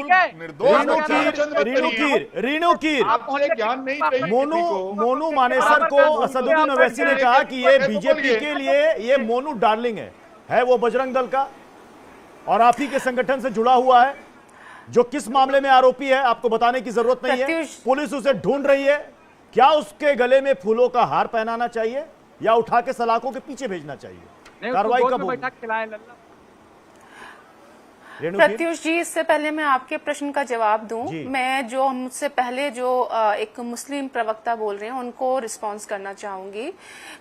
बिल्कुल निर्दोष रीनू कीर आपको ज्ञान नहीं चाहिए। मोनू मानेसर को असदुद्दीन ओवैसी ने कहा कि ये बीजेपी के लिए ये मोनू डार्लिंग है वो बजरंग दल का और आप ही के संगठन से जुड़ा हुआ है, जो किस मामले में आरोपी है आपको बताने की जरूरत नहीं है। पुलिस उसे ढूंढ रही है। क्या उसके गले में फूलों का हार पहनाना चाहिए या उठा के सलाखों के पीछे भेजना चाहिए? कार्रवाई कब होगी? प्रत्युष जी, इससे पहले मैं आपके प्रश्न का जवाब दूं, मैं जो मुझसे पहले जो एक मुस्लिम प्रवक्ता बोल रहे हैं उनको रिस्पांस करना चाहूंगी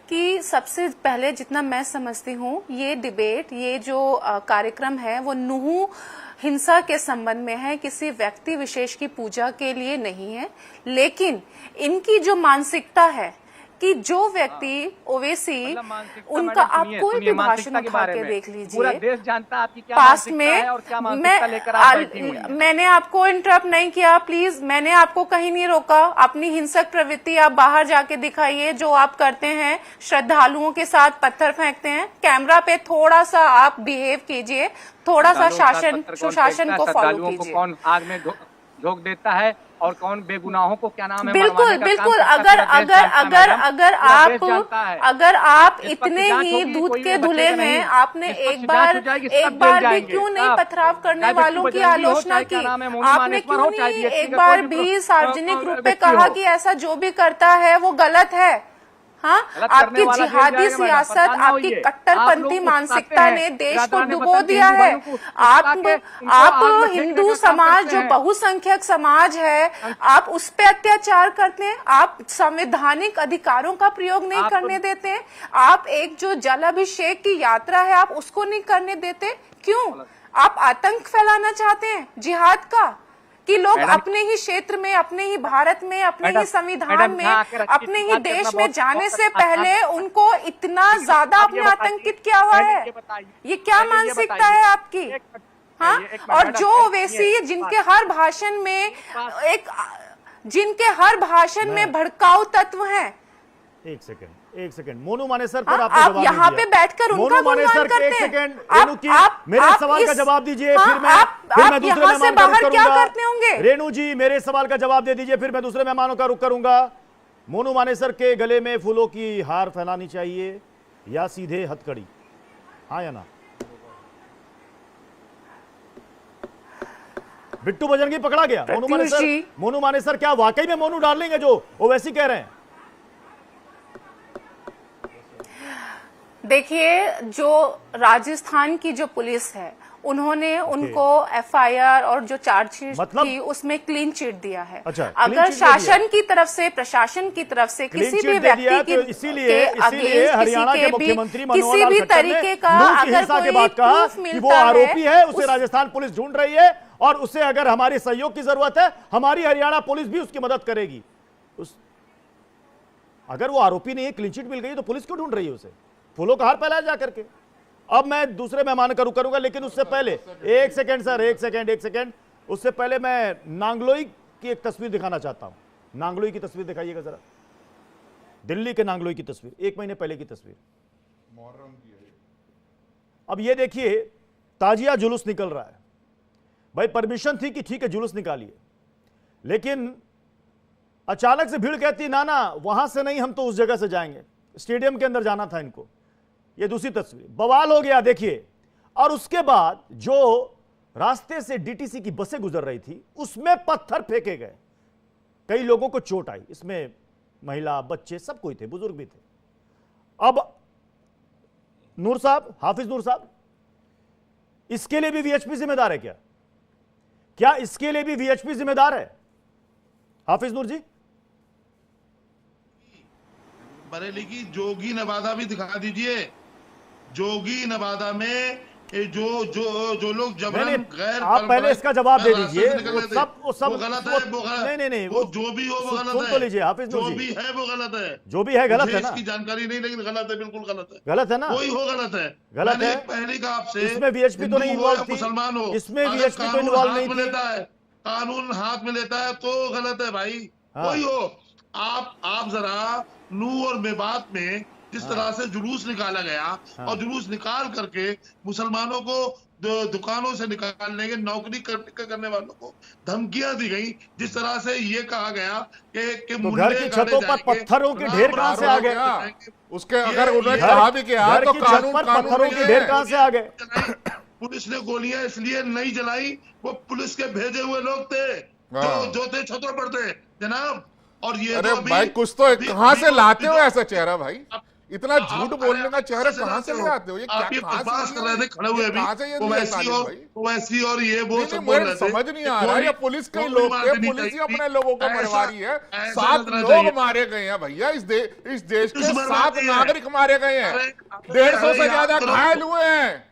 कि सबसे पहले जितना मैं समझती हूं ये डिबेट, ये जो कार्यक्रम है वो नूह हिंसा के संबंध में है, किसी व्यक्ति विशेष की पूजा के लिए नहीं है। लेकिन इनकी जो मानसिकता है कि जो व्यक्ति ओवैसी उनका आप कोई भी भाषण उठा के देख लीजिए, पूरा देश जानता है आपकी क्या पास्ट मानसिकता है और क्या मानसिकता लेकर आप बैठी हुई हैं। मैंने आपको इंटरप्ट नहीं किया, प्लीज, मैंने आपको कहीं नहीं रोका। अपनी हिंसक प्रवृत्ति आप बाहर जाके दिखाइए, जो आप करते हैं, श्रद्धालुओं के साथ पत्थर फेंकते हैं। कैमरा पे थोड़ा सा आप बिहेव कीजिए, थोड़ा सा सुशासन को फॉलो कीजिए। कौन आग में झोंक देता है और कौन बेगुनाहों को क्या नाम है बिल्कुल बिल्कुल। अगर आप इतने ही दूध के धुले हैं, आपने एक बार भी क्यों नहीं पथराव करने वालों की आलोचना की? आपने क्यों नहीं एक बार भी सार्वजनिक रूप में कहा कि ऐसा जो भी करता है वो गलत है? हाँ, आपकी जिहादी सियासत, आपकी कट्टरपंथी मानसिकता ने देश को डुबो दिया है। आप हिंदू समाज जो बहुसंख्यक समाज है, आप उस पे अत्याचार करते हैं। आप संवैधानिक अधिकारों का प्रयोग नहीं करने देते। आप एक जो जल अभिषेक की यात्रा है आप उसको नहीं करने देते। क्यों? आप आतंक फैलाना चाहते हैं जिहाद का, कि लोग अपने ही क्षेत्र में, अपने ही भारत में, अपने ही संविधान में, अपने ही देश में जाने से पहले उनको इतना ज्यादा आपने आतंकित किया हुआ है? ये क्या मानसिकता है आपकी? हाँ, और जो ओवैसी जिनके हर भाषण में भड़काऊ तत्व हैं। एक सेकंड मोनू मानेसर पर आपने आप यहाँ पे बैठकर उनका गुणगान करते हैं। एक सेकंड मेरे सवाल का जवाब दीजिए, फिर मैं दूसरे मेहमान से बाहर क्या करते होंगे? रेणु जी, मेरे सवाल का जवाब दे दीजिए, फिर मैं दूसरे मेहमानों का रुख करूंगा। मोनू मानेसर के गले में फूलों की हार फैलानी चाहिए या सीधे हथकड़ी? हाँ या ना? बिट्टू बजरंगी पकड़ा गया। मोनू मानेसर क्या वाकई में मोनू डार्लिंग है जो ओवैसी कह रहे हैं? देखिए, जो राजस्थान की जो पुलिस है उन्होंने उनको एफआईआर और जो चार्जशीट थी उसमें क्लीन चिट दिया है। अगर शासन की तरफ से, प्रशासन की तरफ से किसी भी व्यक्ति की इसीलिए हरियाणा के मुख्यमंत्री किसी भी तरीके का अगर कोई प्रूफ मिलता वो आरोपी है, उसे राजस्थान पुलिस ढूंढ रही है और उसे अगर हमारी सहयोग की जरूरत है, हमारी हरियाणा पुलिस भी उसकी मदद करेगी। अगर वो आरोपी नहीं है, क्लीन चिट मिल गई, तो पुलिस क्यों ढूंढ रही है उसे? फूलों का हार फैलाया जा करके। अब मैं दूसरे मेहमान का रुख करूंगा, लेकिन उससे पहले एक सेकंड सर, एक सेकंड उससे पहले मैं नांगलोई की एक तस्वीर दिखाना चाहता हूं। नांगलोई की तस्वीर दिखाइएगा जरा, दिल्ली के नांगलोई की तस्वीर, 1 महीने पहले की तस्वीर। अब ये देखिए, ताजिया जुलूस निकल रहा है। भाई परमिशन थी कि ठीक है जुलूस निकालिए, लेकिन अचानक से भीड़ कहती ना ना वहां से नहीं, हम तो उस जगह से जाएंगे, स्टेडियम के अंदर जाना था इनको। ये दूसरी तस्वीर, बवाल हो गया देखिए। और उसके बाद जो रास्ते से डीटीसी की बसें गुजर रही थी उसमें पत्थर फेंके गए, कई लोगों को चोट आई, इसमें महिला, बच्चे सब कोई थे, बुजुर्ग भी थे। अब नूर साहब, हाफिज नूर साहब, इसके लिए भी वीएचपी जिम्मेदार है क्या? क्या इसके लिए भी वीएचपी जिम्मेदार है? हाफिज नूर जी, बरेली की जोगी नवादा भी दिखा दीजिए। जोगी नवादा में जो लोग जबरन गैर, आप पहले इसका जवाब दे दीजिए। वो गलत है, नहीं, वो जो भी हो वो गलत है। तो लीजिए हाफिज, जो भी है वो गलत है, जो भी है गलत है ना? इसकी जानकारी नहीं, लेकिन गलत है, बिल्कुल गलत है। गलत है ना? कोई हो गलत है, गलत है। पहले का आपसे, इसमें वीएचपी तो नहीं इन्वॉल्व थी, मुसलमान हो, इसमें वीएचपी तो इन्वॉल्व नहीं थी। कानून हाथ में लेता है तो गलत है भाई। कोई हो, आप जरा नूह और मेवात में जिस तरह से जुलूस निकाला गया और जुलूस निकाल करके मुसलमानों को दुकानों से निकालने के, नौकरी करने वालों को धमकियां दी गई, जिस तरह से ये कहा गया कि तो घर की छतों पर पत्थरों के ढेर कहां से आ गए? उसके अगर उन्होंने कहा भी किया तो कानून पर पत्थरों के ढेर कहां से आ गए? पुलिस ने गोलियां इसलिए नहीं जलाई, वो पुलिस के भेजे हुए लोग थे जो थे छतों पर थे जनाब। और ये अरे भाई कुछ तो कहां से लाते हो ऐसा चेहरा भाई? इतना झूठ बोलने का चेहरा कहां से ले आते हो? ये आप ये बकवास कर रहे थे खड़े हुए अभी, वैसी और ये वो सब बोल रहे थे। समझ नहीं आ रहा है, पुलिस के लोग थे, पुलिस ही अपने लोगों को मरवा रही है। 7 लोग मारे गए हैं भैया, इस देश के 7 नागरिक मारे गए हैं, 150 से ज्यादा घायल हुए हैं,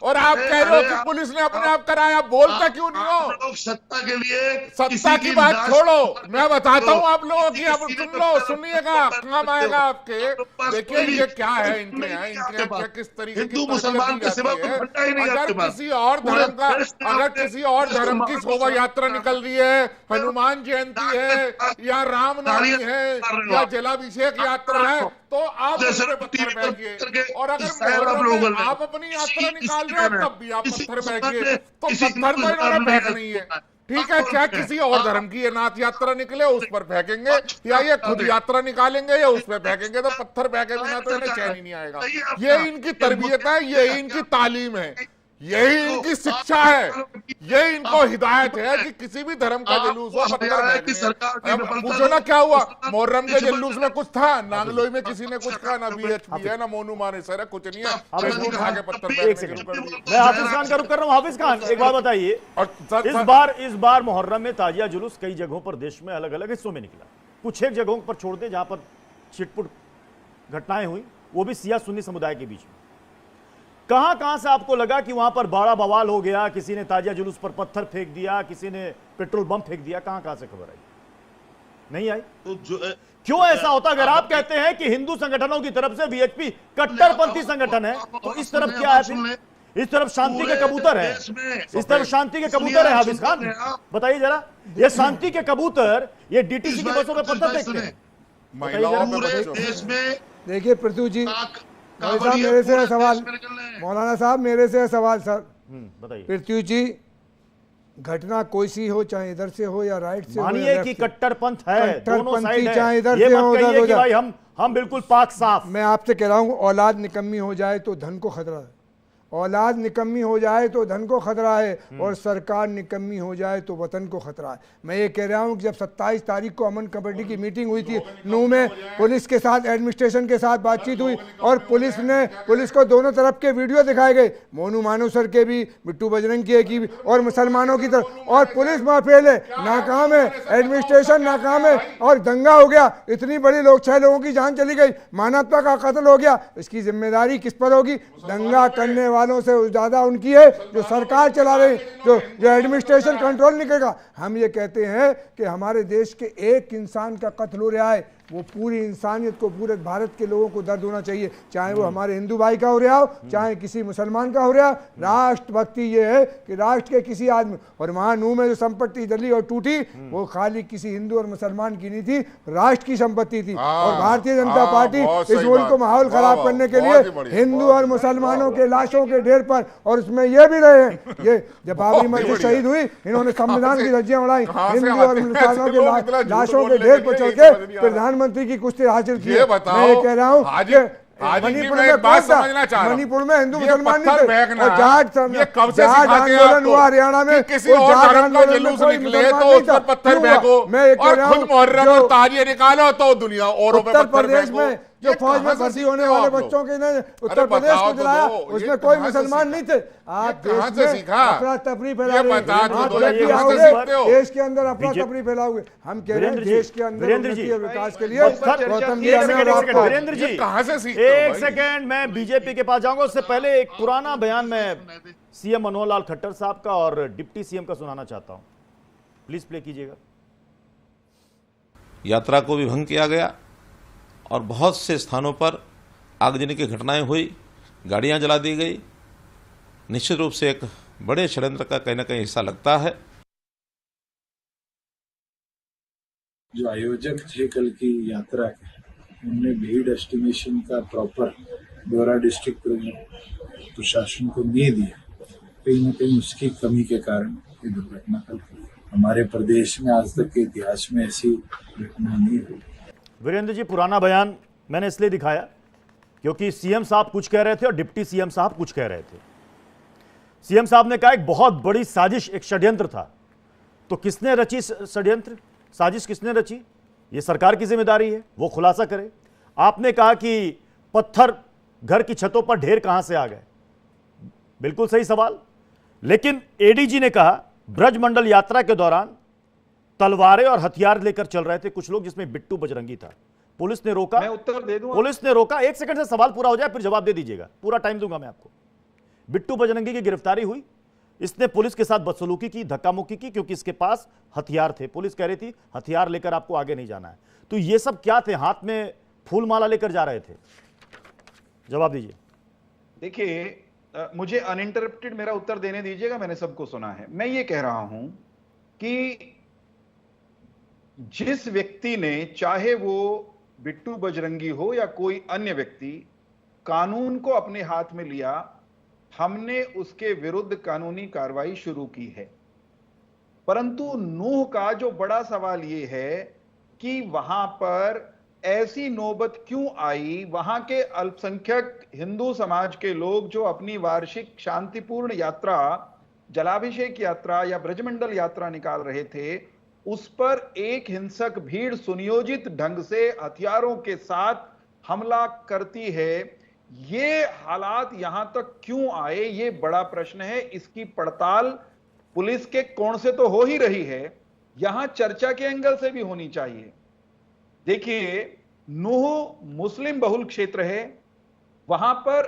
और आप कह रहे हो कि पुलिस ने अपने आप कराया। बोलता क्यों नहीं हो? सत्ता के लिए सत्ता की बात छोड़ो, मैं बताता हूँ आप लोगों की, अब सुन लो, सुनिएगा, काम आएगा आपके। देखिए ये क्या है इनके यहाँ किस तरीके हिंदू मुसलमान के सिवा अगर किसी और धर्म का, अगर किसी और धर्म की शोभा यात्रा निकल रही है, हनुमान जयंती है या रामनवमी है या जलाभिषेक यात्रा है, तो आप उसमें पत्थर फेंकिए। और अगर आप अपनी यात्रा निकाल रहे हो तब भी आप पत्थर फेंकिए, तो पत्थर तो इन्होंने फेंक नहीं है। ठीक है, क्या किसी और धर्म की ये नाथ यात्रा निकले उस पर फेंकेंगे, या ये खुद यात्रा निकालेंगे या उस पर फेंकेंगे, तो पत्थर फेंके बिना तो इन्हें चैन ही नहीं आएगा। ये इनकी तरबियत है, यही इनकी तालीम है, यही इनकी शिक्षा है, यही इनको हिदायत है कि किसी भी धर्म का जुलूस हो पत्थर फेंकने। पूछो ना क्या हुआ मुहर्रम के जुलूस में? कुछ था? नांगलोई में किसी ने कुछ कहा? ना बीएचपी है ना मोनू मानेसर है, कुछ नहीं है, उठा के पत्थर फेंकने शुरू कर दिए। मैं हाफिज खान का रुख कर रहा हूँ। हाफिज खान, एक बात बताइए, इस बार मुहर्रम में ताजिया जुलूस कई जगहों पर देश में अलग अलग हिस्सों में निकला, कुछ एक जगहों पर छोड़ दे जहां पर छिटपुट घटनाएं हुई, वो भी सिया सुन्नी समुदाय के बीच में। कहां से आपको लगा कि वहां पर बड़ा बवाल हो गया, किसी ने ताजिया जुलूस पर पत्थर फेंक दिया, किसी ने पेट्रोल बम फेंक दिया? कहां से खबर आई? नहीं आई? तो क्यों ऐसा होता? अगर आप कहते हैं कि हिंदू संगठनों की तरफ से बीएचपी कट्टरपंथी संगठन है, तो इस तरफ क्या है? इस तरफ शांति के कबूतर है, इस तरफ शांति के कबूतर है। हाफिज खान बताइए जरा, ये शांति के कबूतर ये डीटीसी की बसों में पत्थर फेंकते हैं? देखिए पृथ्वी जी, साहब मेरे से है सवाल, मौलाना साहब मेरे से है सवाल सर। बताइए पृथ्वी जी, घटना कोई सी हो, चाहे इधर से हो या राइट से हो, मानिए कि कट्टरपंथ है, दोनों साइड है, चाहे इधर से हो उधर हो जाए, हम बिल्कुल पाक साफ। मैं आपसे कह रहा हूँ, औलाद निकम्मी हो जाए तो धन को खतरा है, औलाद निकम्मी हो जाए तो धन को खतरा है, और सरकार निकम्मी हो जाए तो वतन को खतरा है। मैं ये कह रहा हूँ कि जब 27 तारीख को अमन कमेटी की मीटिंग हुई थी नूह में, पुलिस के साथ एडमिनिस्ट्रेशन के साथ बातचीत हुई, और पुलिस को दोनों तरफ के वीडियो दिखाए गए, मोनू मानेसर के भी, बिट्टू बजरंगी की भी, और मुसलमानों की तरफ, और पुलिस माफेल है, नाकाम है, एडमिनिस्ट्रेशन नाकाम है, और दंगा हो गया, इतनी बड़ी लोग 6 लोगों की जान चली गई, मानवता का कत्ल हो गया। इसकी जिम्मेदारी किस पर होगी? दंगा करने वालों से ज्यादा उनकी है जो सरकार चला रही, जो एडमिनिस्ट्रेशन कंट्रोल नहीं करेगा। हम ये कहते हैं कि हमारे देश के एक इंसान का कत्ल हो रहा है, वो पूरी इंसानियत को, पूरे भारत के लोगों को दर्द होना चाहिए, चाहे वो हमारे हिंदू भाई का हो रहा हो, चाहे किसी मुसलमान का हो रहा। राष्ट्रभक्ति ये है कि राष्ट्र के किसी आदमी, और वहां नूह में जो संपत्ति जली और टूटी, वो खाली किसी हिंदू और मुसलमान की नहीं थी, राष्ट्र की संपत्ति थी। और भारतीय जनता पार्टी इस मुल्क को माहौल खराब करने के लिए हिंदू और मुसलमानों के लाशों के ढेर पर, और उसमें ये भी रहे हैं, ये जब बाबरी मस्जिद शहीद हुई, इन्होंने संविधान की धज्जियां उड़ाई, हिंदू और मुसलमानों के लाशों के ढेर पर चढ़ के प्रधानमंत्री की कुश्ती हासिल की। मैं ये कह रहा हूँ, मणिपुर में मणिपुर में हिंदू मुसलमान नहीं थे, और जाट आंदोलन हुआ हरियाणा में, किसी और धर्म का जुलूस निकले तो उस पर पत्थर फेंको, और खुद मुहर्रम और ताजिए निकालो तो दुनिया औरों पे उत्तर प्रदेश में जो फौज में भर्ती होने वाले बच्चों के ने उत्तर प्रदेश को दिलाया, उसमें कोई मुसलमान नहीं थे। आप देश में अफरा तफरी फैला रहे हैं, देश के अंदर अफरा तफरी फैलाओगे। हम कह रहे हैं देश के अंदर उन्नति और विकास के लिए गौतम जी, वीरेंद्र जी कहां से सीखते हो? एक सेकंड, मैं बीजेपी के पास जाऊंगा, उससे पहले एक पुराना बयान में सीएम मनोहर लाल खट्टर साहब का और डिप्टी सीएम का सुनाना चाहता हूं, प्लीज प्ले कीजिएगा। यात्रा को भी भंग किया गया और बहुत से स्थानों पर आगजनी की घटनाएं हुई, गाड़ियां जला दी गई। निश्चित रूप से एक बड़े षड्यंत्र का कहीं ना कहीं हिस्सा लगता है। जो आयोजक थे कल की यात्रा के, उन्होंने भीड़ एस्टिमेशन का प्रॉपर ब्यौरा डिस्ट्रिक्ट प्रशासन को नहीं दिया। कहीं न कहीं उसकी कमी के कारण ये दुर्घटना कल हुई। हमारे प्रदेश में आज तक के इतिहास में ऐसी घटना नहीं हुई। वीरेंद्र जी, पुराना बयान मैंने इसलिए दिखाया क्योंकि सीएम साहब कुछ कह रहे थे और डिप्टी सीएम साहब कुछ कह रहे थे। सीएम साहब ने कहा एक बहुत बड़ी साजिश, एक षड्यंत्र था। तो किसने रची षड्यंत्र, साजिश किसने रची? ये सरकार की जिम्मेदारी है, वो खुलासा करे। आपने कहा कि पत्थर घर की छतों पर ढेर कहां से आ गए, बिल्कुल सही सवाल। लेकिन एडीजी ने कहा ब्रजमंडल यात्रा के दौरान तलवारें और हथियार लेकर चल रहे थे कुछ लोग, जिसमें बिट्टू बजरंगी था। पुलिस ने रोका, मैं उत्तर दे दूं। पुलिस ने रोका। एक सेकंड से सवाल पूरा हो जाए फिर जवाब दे दीजिएगा, पूरा टाइम दूंगा मैं आपको। बिट्टू बजरंगी की गिरफ्तारी हुई, इसने पुलिस के साथ बदसलूकी की, धक्का मुक्की की, क्योंकि इसके पास हथियार थे। पुलिस कह रही थी हथियार लेकर आपको आगे नहीं जाना है। तो ये सब क्या थे? हाथ में फूल माला लेकर जा रहे थे? जवाब दीजिए। देखिए, मुझे अनइंटरप्टेड मेरा उत्तर देने दीजिएगा, मैंने सबको सुना है। मैं ये कह रहा हूं कि जिस व्यक्ति ने, चाहे वो बिट्टू बजरंगी हो या कोई अन्य व्यक्ति, कानून को अपने हाथ में लिया, हमने उसके विरुद्ध कानूनी कार्रवाई शुरू की है। परंतु नूह का जो बड़ा सवाल यह है कि वहां पर ऐसी नौबत क्यों आई। वहां के अल्पसंख्यक हिंदू समाज के लोग जो अपनी वार्षिक शांतिपूर्ण यात्रा, जलाभिषेक यात्रा या ब्रजमंडल यात्रा निकाल रहे थे, उस पर एक हिंसक भीड़ सुनियोजित ढंग से हथियारों के साथ हमला करती है। ये हालात यहां तक क्यों आए, ये बड़ा प्रश्न है। इसकी पड़ताल पुलिस के कोण से तो हो ही रही है, यहां चर्चा के एंगल से भी होनी चाहिए। देखिए, नूह मुस्लिम बहुल क्षेत्र है, वहां पर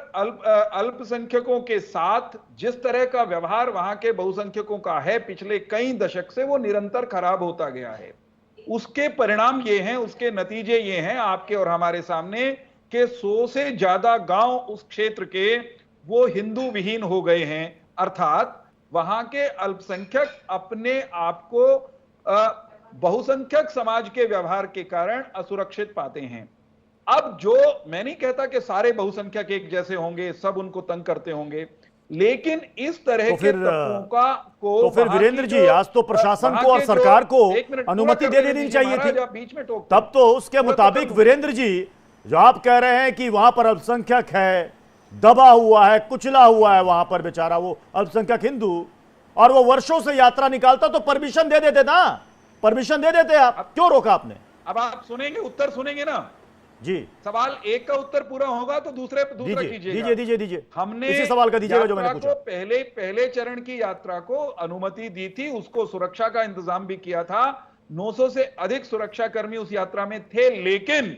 अल्पसंख्यकों के साथ जिस तरह का व्यवहार वहां के बहुसंख्यकों का है पिछले कई दशक से, वो निरंतर खराब होता गया है। उसके परिणाम ये हैं, उसके नतीजे ये हैं आपके और हमारे सामने, कि 100 से ज्यादा गांव उस क्षेत्र के वो हिंदू विहीन हो गए हैं। अर्थात वहां के अल्पसंख्यक अपने आप को बहुसंख्यक समाज के व्यवहार के कारण असुरक्षित पाते हैं। अब जो, मैं नहीं कहता कि सारे बहुसंख्यक एक जैसे होंगे, सब उनको तंग करते होंगे, लेकिन इस तरह के तत्वों का को तो फिर वीरेंद्र जी, आज तो प्रशासन को और सरकार को अनुमति दे देनी चाहिए थी। बीच में तब तो उसके मुताबिक वीरेंद्र जी, जो आप कह रहे हैं कि वहां पर अल्पसंख्यक है, दबा हुआ है, कुचला हुआ है वहां पर बेचारा वो अल्पसंख्यक हिंदू, और वो वर्षों से यात्रा निकालता, तो परमिशन दे देते ना, परमिशन दे देते। आप क्यों रोका आपने? अब आप सुनेंगे, उत्तर सुनेंगे ना जी। सवाल एक का उत्तर पूरा होगा तो दूसरा कीजिएगा। दीजिए। हमने इसी सवाल का दीजिएगा जो मैंने पूछा। पहले चरण की यात्रा को अनुमति दी थी, उसको सुरक्षा का इंतजाम भी किया था। 900 से अधिक सुरक्षा कर्मी उस यात्रा में थे, लेकिन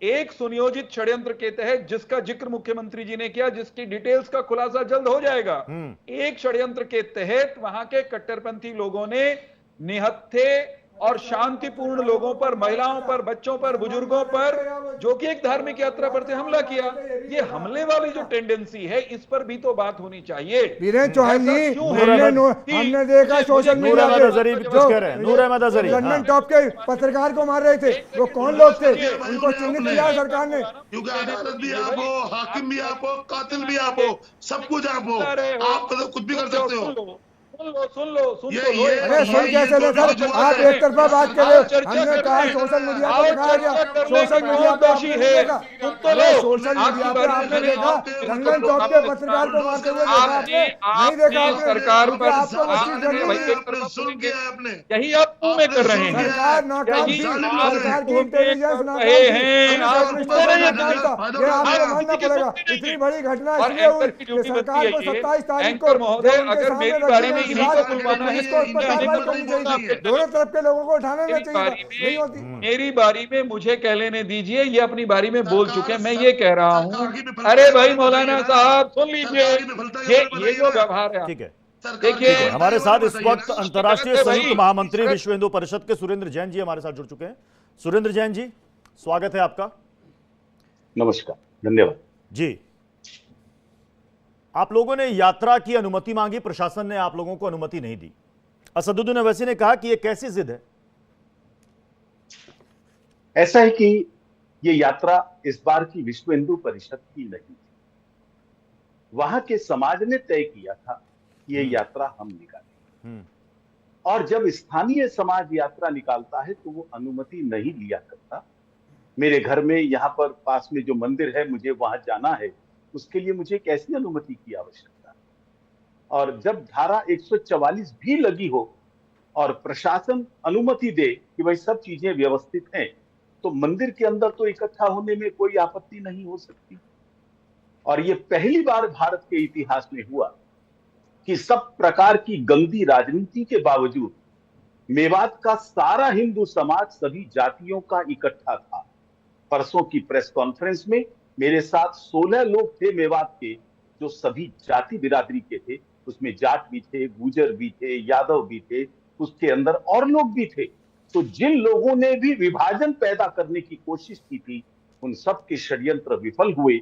एक सुनियोजित षड्यंत्र के तहत, जिसका जिक्र मुख्यमंत्री जी ने किया, जिसकी डिटेल्स का खुलासा जल्द हो जाएगा, एक षड्यंत्र के तहत वहां के कट्टरपंथी लोगों ने निहत्थे और शांतिपूर्ण लोगों पर, महिलाओं पर, बच्चों पर, बुजुर्गों पर, जो कि एक धार्मिक यात्रा पर थे, हमला किया। ये हमले वाली जो टेंडेंसी है, इस पर भी तो बात होनी चाहिए। वीरेंद्र चौहान जी, हमने देखा सोशल मीडिया पे लंदन टॉप के पत्रकार को मार रहे थे, वो कौन लोग थे? उनको चिन्हित किया सरकार ने। क्योंकि अदालत भी आप हो, हाकिम भी आप हो, कातिल भी आप हो, सब कुछ आप हो, आप कुछ भी कर सकते हो। सुन लो। अरे सुन कैसे ले सर, आप एक तरफा बात कर रहे हो। हमने कहा सोशल मीडिया पे दिखाया गया, सोशल मीडिया पे आपने देखा, सोशल मीडिया पे आपने देखा लंदन टॉप के पत्रकार को मारते हुए देखा आपने? नहीं देखा आपने? सरकार पर आपको सुन के आपने यही आप क्यों में कर रहे हैं? सरकार नाकाम थी, सरकार की इंटेलिजेंस नाकाम थी, ये आपको मानना पड़ेगा। इतनी बड़ी घटना इसलिए हुई कि सरकार को 27 तारीख को अगर मेरी बारी में दोनों तरफ के लोगों को उठाना चाहिए। मेरी बारी में मुझे कह लेने दीजिए, ये अपनी बारी में बोल चुके हैं। मैं ये कह रहा हूँ, अरे भाई मौलाना साहब सुन लीजिए, ये जो व्यवहार है। ठीक है, देखिए हमारे साथ इस वक्त अंतर्राष्ट्रीय संयुक्त महामंत्री विश्व हिंदू परिषद के सुरेंद्र जैन जी हमारे साथ जुड़ चुके हैं। सुरेंद्र जैन जी, स्वागत है आपका। नमस्कार, धन्यवाद जी। आप लोगों ने यात्रा की अनुमति मांगी, प्रशासन ने आप लोगों को अनुमति नहीं दी। असदुद्दीन ओवैसी ने कहा कि यह कैसी जिद है? ऐसा है कि ये यात्रा इस बार की विश्व हिंदू परिषद की नहीं थी। वहां के समाज ने तय किया था कि ये यात्रा हम निकालेंगे, और जब स्थानीय समाज यात्रा निकालता है तो वो अनुमति नहीं लिया करता। मेरे घर में यहाँ पर पास में जो मंदिर है, मुझे वहां जाना है, उसके लिए मुझे कैसी अनुमति की आवश्यकता है? और जब धारा 144 भी लगी हो और प्रशासन अनुमति दे कि भाई सब चीजें व्यवस्थित हैं, तो मंदिर के अंदर तो इकट्ठा होने में कोई आपत्ति नहीं हो सकती। और ये पहली बार भारत के इतिहास में हुआ कि सब प्रकार की गंदी राजनीति के बावजूद मेवात का सारा हिंदू समाज, सभी जातियों का इकट्ठा था। परसों की प्रेस कॉन्फ्रेंस में मेरे साथ 16 लोग थे मेवात के, जो सभी जाति बिरादरी के थे। उसमें जाट भी थे, गुजर भी थे, यादव भी थे, उसके अंदर और लोग भी थे। तो जिन लोगों ने भी विभाजन पैदा करने की कोशिश की थी, उन सब के षड्यंत्र विफल हुए,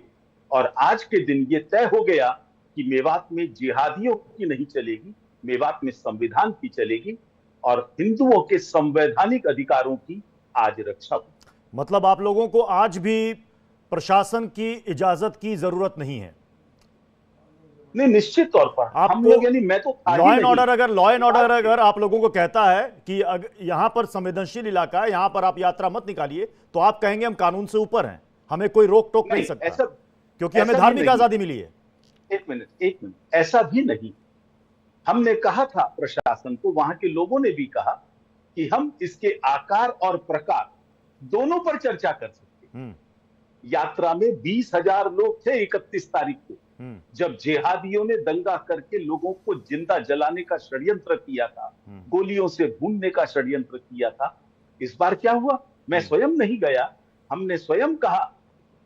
और आज के दिन ये तय हो गया कि मेवात में जिहादियों की नहीं चलेगी, मेवात में संविधान की चलेगी, और हिंदुओं के संवैधानिक अधिकारों की आज रक्षा होगी। मतलब आप लोगों को आज भी प्रशासन की इजाजत की जरूरत नहीं है? नहीं, निश्चित तौर पर हम लोग, यानी मैं तो लॉ एंड ऑर्डर अगर आप लोगों को कहता है कि यहां पर संवेदनशील इलाका है, यहां पर आप यात्रा मत निकालिए, तो आप कहेंगे हम कानून से ऊपर हैं, हमें कोई रोक टोक नहीं सकता, क्योंकि हमें धार्मिक आजादी मिली है। एक मिनट, ऐसा भी नहीं। हमने कहा था प्रशासन को, वहां के लोगों ने भी कहा कि हम इसके आकार और प्रकार दोनों पर चर्चा कर सकते हैं। यात्रा में 20,000 लोग थे 31 तारीख को, जब जिहादियों ने दंगा करके लोगों को जिंदा जलाने का षड्यंत्र किया था, गोलियों से भूनने का षड्यंत्र किया था। इस बार क्या हुआ? मैं स्वयं नहीं गया, हमने स्वयं कहा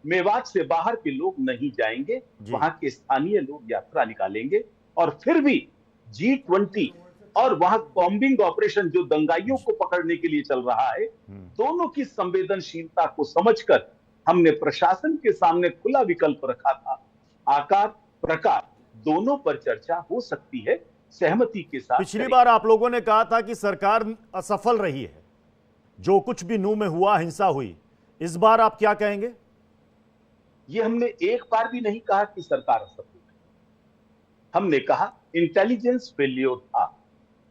मेवात से बाहर के लोग नहीं जाएंगे, वहां के स्थानीय लोग यात्रा निकालेंगे, और फिर भी G20 और वहां कॉम्बिंग ऑपरेशन जो दंगाइयों को पकड़ने के लिए चल रहा है, दोनों की संवेदनशीलता को समझकर हमने प्रशासन के सामने खुला विकल्प रखा था। आकार प्रकार दोनों पर चर्चा हो सकती है, सहमति के साथ। पिछली बार आप लोगों ने कहा था कि सरकार असफल रही है, जो कुछ भी नूह में हुआ, हिंसा हुई। इस बार आप क्या कहेंगे? ये हमने एक बार भी नहीं कहा कि सरकार असफल है। हमने कहा इंटेलिजेंस फेल्योर था।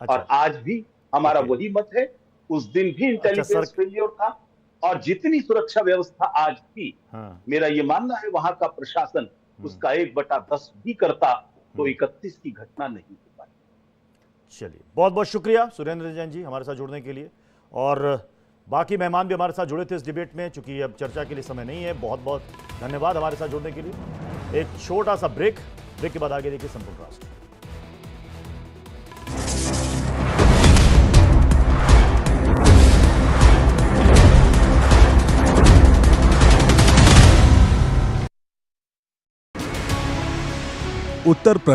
अच्छा। और आज भी हमारा वही मत है। उस दिन भी इंटेलिजेंस फेल्योर था, और जितनी सुरक्षा व्यवस्था आज थी, मेरा ये मानना है वहां का प्रशासन उसका 1/10 भी करता तो 31 की घटना नहीं हो पाई। चलिए, बहुत बहुत शुक्रिया सुरेंद्र जैन जी हमारे साथ जुड़ने के लिए, और बाकी मेहमान भी हमारे साथ जुड़े थे इस डिबेट में। चूंकि अब चर्चा के लिए समय नहीं है, बहुत बहुत धन्यवाद हमारे साथ जुड़ने के लिए। एक छोटा सा ब्रेक के बाद आगे देखिए संपूर्ण राष्ट्र। उत्तर प्रदेश